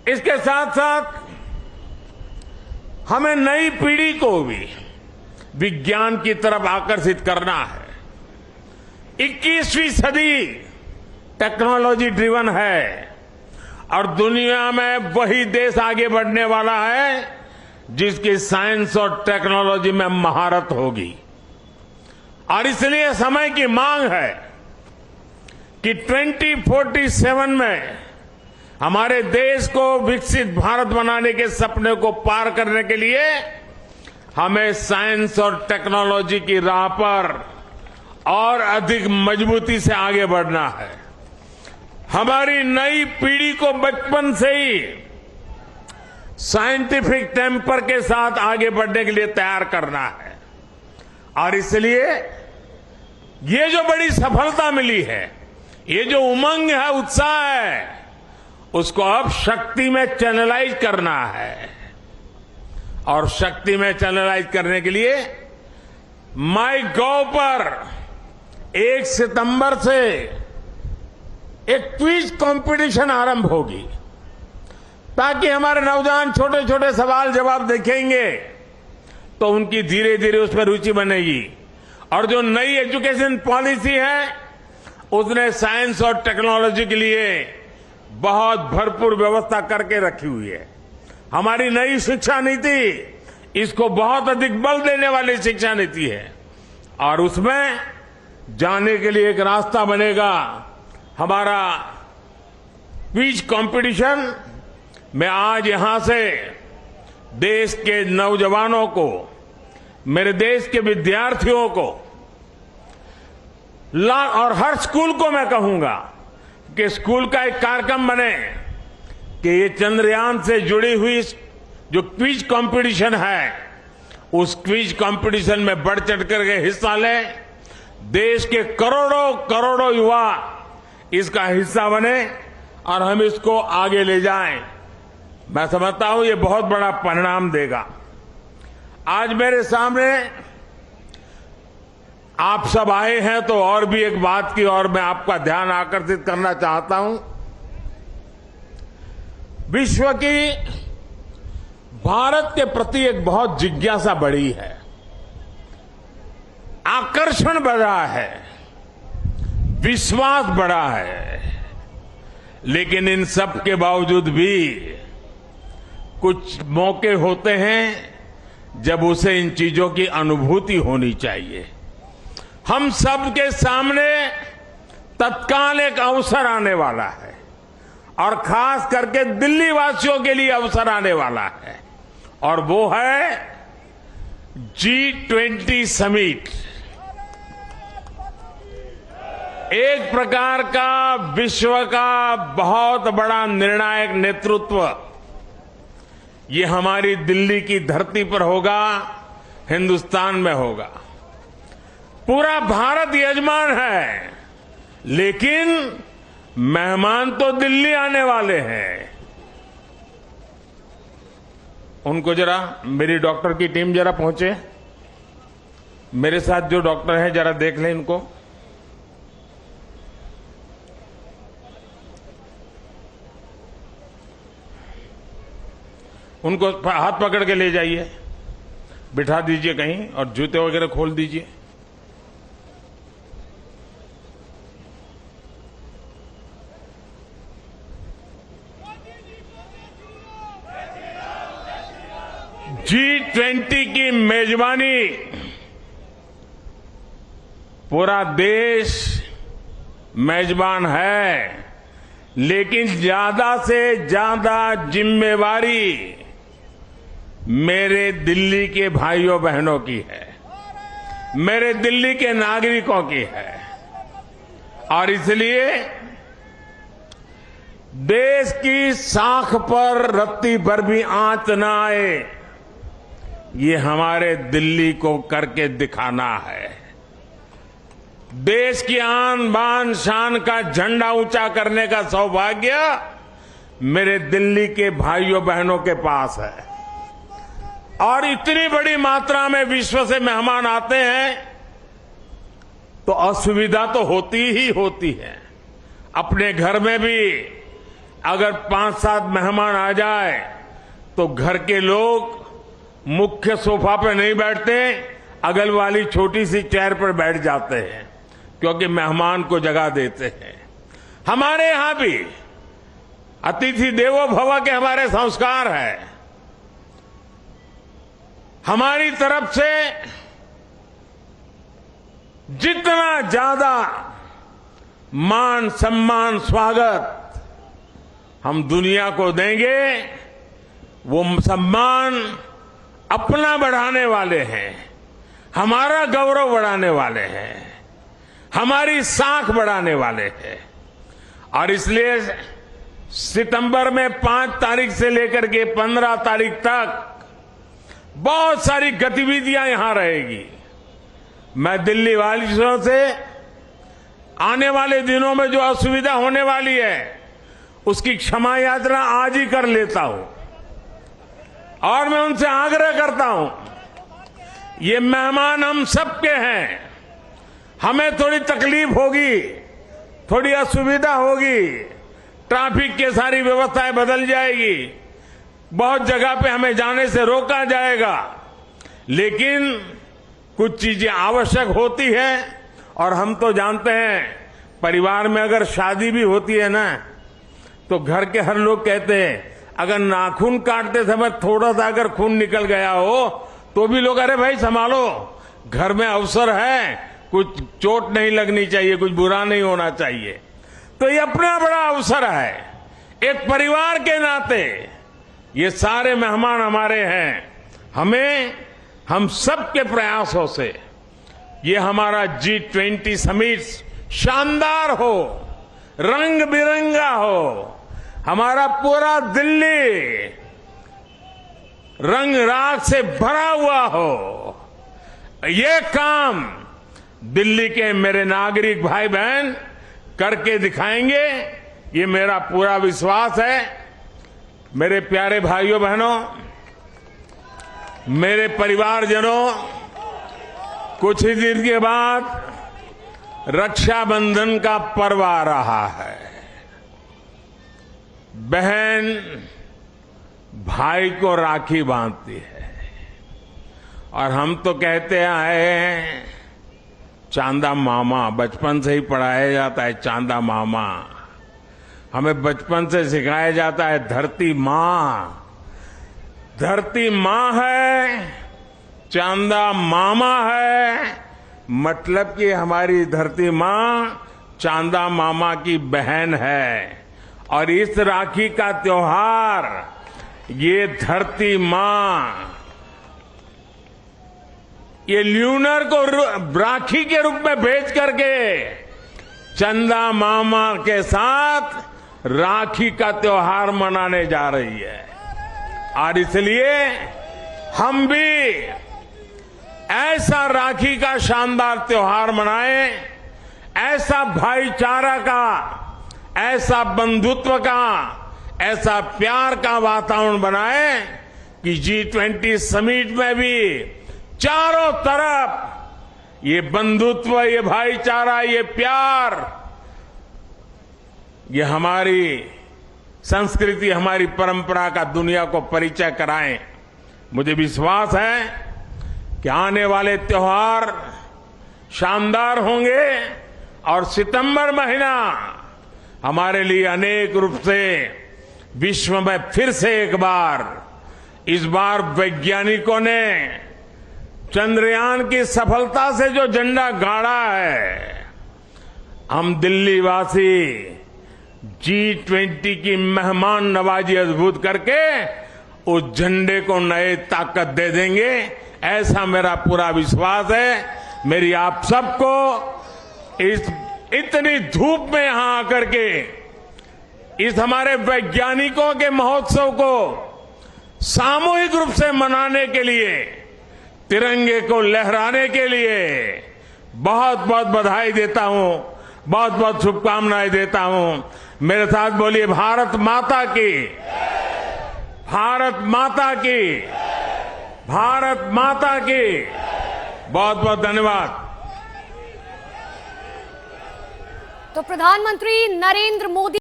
इसके साथ साथ हमें नई पीढ़ी को भी विज्ञान की तरफ आकर्षित करना है। 21वीं सदी टेक्नोलॉजी ड्रिवन है और दुनिया में वही देश आगे बढ़ने वाला है जिसकी साइंस और टेक्नोलॉजी में महारत होगी। और इसलिए समय की मांग है कि 2047 में हमारे देश को विकसित भारत बनाने के सपने को पार करने के लिए हमें साइंस और टेक्नोलॉजी की राह पर और अधिक मजबूती से आगे बढ़ना है। हमारी नई पीढ़ी को बचपन से ही साइंटिफिक टेम्पर के साथ आगे बढ़ने के लिए तैयार करना है। और इसलिए ये जो बड़ी सफलता मिली है, ये जो उमंग है, उत्साह है, उसको अब शक्ति में चैनलाइज करना है। और शक्ति में चैनलाइज करने के लिए माईगॉव पर 1 सितंबर से एक क्विज कंपटीशन आरंभ होगी, ताकि हमारे नौजवान छोटे छोटे सवाल जवाब देखेंगे तो उनकी धीरे धीरे उसमें रुचि बनेगी। और जो नई एजुकेशन पॉलिसी है उसने साइंस और टेक्नोलॉजी के लिए बहुत भरपूर व्यवस्था करके रखी हुई है। हमारी नई शिक्षा नीति इसको बहुत अधिक बल देने वाली शिक्षा नीति है और उसमें जाने के लिए एक रास्ता बनेगा। हमारा क्विज कंपटीशन मैं आज यहां से देश के नौजवानों को, मेरे देश के विद्यार्थियों को और हर स्कूल को मैं कहूंगा कि स्कूल का एक कार्यक्रम बने कि ये चंद्रयान से जुड़ी हुई जो क्विज कंपटीशन है उस क्विज कंपटीशन में बढ़ चढ़ करके हिस्सा लें। देश के करोड़ों करोड़ों युवा इसका हिस्सा बने और हम इसको आगे ले जाएं। मैं समझता हूं ये बहुत बड़ा परिणाम देगा। आज मेरे सामने आप सब आए हैं तो और भी एक बात की और मैं आपका ध्यान आकर्षित करना चाहता हूं। विश्व की भारत के प्रति एक बहुत जिज्ञासा बढ़ी है, आकर्षण बढ़ा है, विश्वास बढ़ा है। लेकिन इन सब के बावजूद भी कुछ मौके होते हैं जब उसे इन चीजों की अनुभूति होनी चाहिए। हम सब के सामने तत्काल एक अवसर आने वाला है और खास करके दिल्ली वासियों के लिए अवसर आने वाला है और वो है G20 समिट। एक प्रकार का विश्व का बहुत बड़ा निर्णायक नेतृत्व ये हमारी दिल्ली की धरती पर होगा, हिंदुस्तान में होगा। पूरा भारत यजमान है, लेकिन मेहमान तो दिल्ली आने वाले हैं। उनको जरा मेरी डॉक्टर की टीम जरा पहुंचे, मेरे साथ जो डॉक्टर हैं जरा देख लें इनको। उनको हाथ पकड़ के ले जाइए, बिठा दीजिए कहीं और जूते वगैरह खोल दीजिए। G20 की मेजबानी पूरा देश मेजबान है, लेकिन ज्यादा से ज्यादा जिम्मेवारी मेरे दिल्ली के भाइयों बहनों की है, मेरे दिल्ली के नागरिकों की है। और इसलिए देश की साख पर रत्ती भर भी आंच न आए, ये हमारे दिल्ली को करके दिखाना है। देश की आन बान शान का झंडा ऊंचा करने का सौभाग्य मेरे दिल्ली के भाइयों बहनों के पास है। और इतनी बड़ी मात्रा में विश्व से मेहमान आते हैं तो असुविधा तो होती ही होती है। अपने घर में भी अगर 5-7 मेहमान आ जाए तो घर के लोग मुख्य सोफा पर नहीं बैठते, अगल वाली छोटी सी चेयर पर बैठ जाते हैं, क्योंकि मेहमान को जगह देते हैं। हमारे यहां भी अतिथि देवो भव के हमारे संस्कार है। हमारी तरफ से जितना ज्यादा मान सम्मान स्वागत हम दुनिया को देंगे, वो सम्मान अपना बढ़ाने वाले हैं, हमारा गौरव बढ़ाने वाले हैं, हमारी साख बढ़ाने वाले हैं। और इसलिए सितंबर में 5 तारीख से लेकर के 15 तारीख तक बहुत सारी गतिविधियां यहां रहेगी। मैं दिल्ली वासियों से आने वाले दिनों में जो असुविधा होने वाली है उसकी क्षमा यात्रा आज ही कर लेता हूं, और मैं उनसे आग्रह करता हूं, ये मेहमान हम सबके हैं। हमें थोड़ी तकलीफ होगी, थोड़ी असुविधा होगी, ट्रैफिक की सारी व्यवस्थाएं बदल जाएगी, बहुत जगह पे हमें जाने से रोका जाएगा, लेकिन कुछ चीजें आवश्यक होती है। और हम तो जानते हैं, परिवार में अगर शादी भी होती है ना, तो घर के हर लोग कहते हैं अगर नाखून काटते समय थोड़ा सा अगर खून निकल गया हो तो भी लोग, अरे भाई संभालो, घर में अवसर है, कुछ चोट नहीं लगनी चाहिए, कुछ बुरा नहीं होना चाहिए। तो ये अपना बड़ा अवसर है। एक परिवार के नाते ये सारे मेहमान हमारे हैं। हम सबके प्रयासों से ये हमारा G20 समिट शानदार हो, रंग बिरंगा हो, हमारा पूरा दिल्ली रंग राग से भरा हुआ हो। ये काम दिल्ली के मेरे नागरिक भाई बहन करके दिखाएंगे, ये मेरा पूरा विश्वास है। मेरे प्यारे भाइयों बहनों, मेरे परिवारजनों, कुछ ही दिन के बाद रक्षाबंधन का पर्व आ रहा है। बहन भाई को राखी बांधती है, और हम तो कहते आए हैं चांदा मामा, बचपन से ही पढ़ाया जाता है चांदा मामा। हमें बचपन से सिखाया जाता है धरती माँ। धरती माँ है, चांदा मामा है, मतलब कि हमारी धरती माँ चांदा मामा की बहन है। और इस राखी का त्योहार ये धरती माँ, ये ल्यूनर को राखी के रूप में भेज करके चंदा मामा के साथ राखी का त्योहार मनाने जा रही है। और इसलिए हम भी ऐसा राखी का शानदार त्योहार मनाएं, ऐसा भाईचारा का, ऐसा बंधुत्व का, ऐसा प्यार का वातावरण बनाएं कि G20 समिट में भी चारों तरफ ये बंधुत्व, ये भाईचारा, ये प्यार, ये हमारी संस्कृति, हमारी परंपरा का दुनिया को परिचय कराएं। मुझे विश्वास है कि आने वाले त्योहार शानदार होंगे, और सितंबर महीना हमारे लिए अनेक रूप से विश्व में फिर से एक बार, इस बार वैज्ञानिकों ने चंद्रयान की सफलता से जो झंडा गाड़ा है, हम दिल्ली वासी G20 की मेहमान नवाजी अद्भुत करके उस झंडे को नए ताकत दे देंगे, ऐसा मेरा पूरा विश्वास है। मेरी आप सबको इस इतनी धूप में यहां आकर के इस हमारे वैज्ञानिकों के महोत्सव को सामूहिक रूप से मनाने के लिए, तिरंगे को लहराने के लिए बहुत बहुत बधाई देता हूं, बहुत बहुत शुभकामनाएं देता हूं। मेरे साथ बोलिए भारत माता की, भारत माता की, भारत माता की। बहुत बहुत धन्यवाद। तो प्रधानमंत्री नरेंद्र मोदी